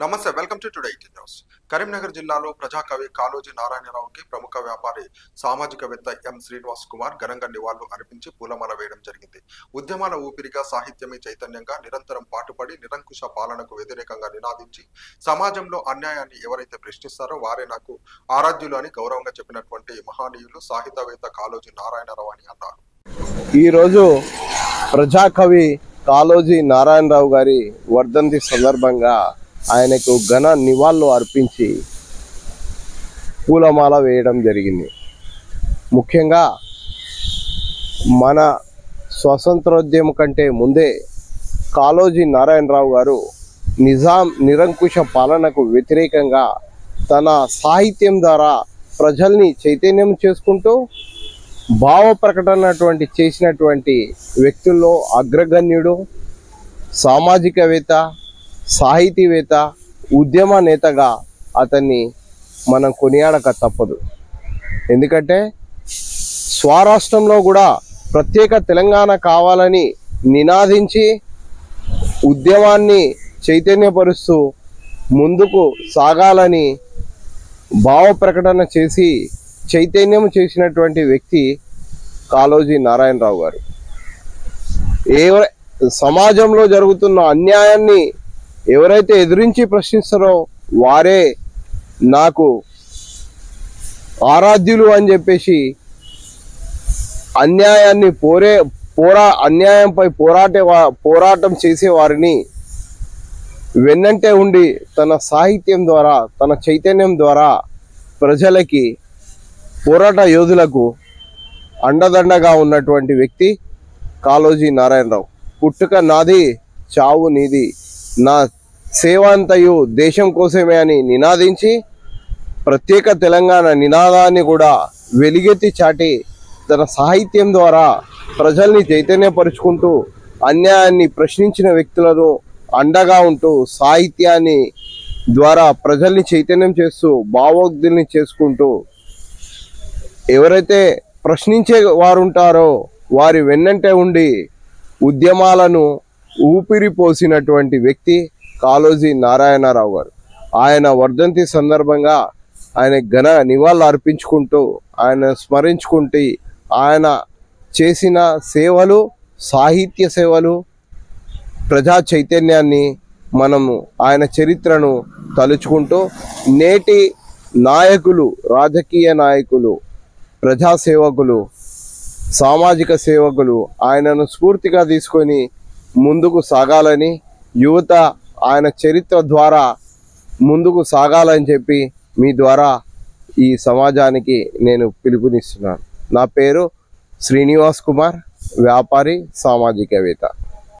నమస్తే welcome to today news. Karimnagar జిల్లాలో ప్రజాకవి కాళోజీ నారాయణరావుకి ప్రముఖ వ్యాపారి సామాజికవేత్త ఎం శ్రీనివాస్ కుమార్ ఘనంగా నివాళులు అర్పించి పూలమాల వేయడం జరిగింది. ఉద్యమాల ఊపిరిగా సాహిత్యమే చైతన్యంగా నిరంతరం పాటుపడి నిరంకుశ పాలనకు వ్యతిరేకంగా నినాదించి సమాజంలో అన్యాయాన్ని ఎవరైతే ప్రశ్నిస్తారో వారే నాకు ఆరాధ్యులు అని గౌరవంగా చెప్పినటువంటి మహానీయులు సాహిత్యవేత్త కాళోజీ నారాయణరావు అని అన్నారు. ఈరోజు ప్రజాకవి కాళోజీ నారాయణరావు గారి వర్ధంతి సందర్భంగా ఆయనకు ఘన నివాళులు అర్పించి పూలమాల వేయడం జరిగింది. ముఖ్యంగా మన స్వాతంత్రోద్యమం కంటే ముందే కాళోజీ నారాయణరావు గారు నిరంకుశ పాలనకు వ్యతిరేకంగా తన సాహిత్యం ద్వారా ప్రజల్ని చైతన్యం చేసుకుంటూ భావ ప్రకటన చేసినటువంటి వ్యక్తుల్లో అగ్రగణ్యుడు, సామాజికవేత్త, సాహితీవేత్త, ఉద్యమ నేతగా అతన్ని మనం కొనియాడక తప్పదు. ఎందుకంటే స్వరాష్ట్రంలో కూడా ప్రత్యేక తెలంగాణ కావాలని నినాదించి ఉద్యమాన్ని చైతన్యపరుస్తూ ముందుకు సాగాలని భావ ప్రకటన చేసి చైతన్యం చేసినటువంటి వ్యక్తి కాళోజీ నారాయణరావు గారు. సమాజంలో జరుగుతున్న అన్యాయాన్ని ఎవరైతే ఎదిరించి ప్రశ్నిస్తారో వారే నాకు ఆరాధ్యులు అని చెప్పేసి అన్యాయంపై పోరాటం చేసే వారిని వెన్నంటే ఉండి తన సాహిత్యం ద్వారా తన చైతన్యం ద్వారా ప్రజలకి పోరాట యోధులకు అండదండగా ఉన్నటువంటి వ్యక్తి కాళోజీ నారాయణరావు. పుట్టుక నాది, చావు నీది, నా సేవ అంతయు దేశం కోసమే అని నినాదించి ప్రత్యేక తెలంగాణ నినాదాన్ని కూడా వెలుగెత్తి చాటి తన సాహిత్యం ద్వారా ప్రజల్ని చైతన్యపరుచుకుంటూ అన్యాయాన్ని ప్రశ్నించిన వ్యక్తులను అండగా ఉంటూ సాహిత్యాన్ని ద్వారా ప్రజల్ని చైతన్యం చేస్తూ భావోద్వేల్ని చేసుకుంటూ ఎవరైతే ప్రశ్నించే వారు ఉంటారో వారి వెన్నంటే ఉండి ఉద్యమాలను ఊపిరిపోసినటువంటి వ్యక్తి కాళోజీ నారాయణరావు గారు. ఆయన వర్ధంతి సందర్భంగా ఆయన ఘన నివాళులు అర్పించుకుంటూ ఆయన స్మరించుకుంటూ ఆయన చేసిన సేవలు, సాహిత్య సేవలు, ప్రజా చైతన్యాన్ని మనము ఆయన చరిత్రను తలుచుకుంటూ నేటి నాయకులు, రాజకీయ నాయకులు, ప్రజా సేవకులు, సామాజిక సేవకులు ఆయనను స్ఫూర్తిగా తీసుకొని ముందుకు సాగాలని, యువత ఆయన చరిత్ర ద్వారా ముందుకు సాగాలని చెప్పి మీ ద్వారా ఈ సమాజానికి నేను పిలుపునిస్తున్నాను. నా పేరు శ్రీనివాస్ కుమార్, వ్యాపారి, సామాజికవేత్త.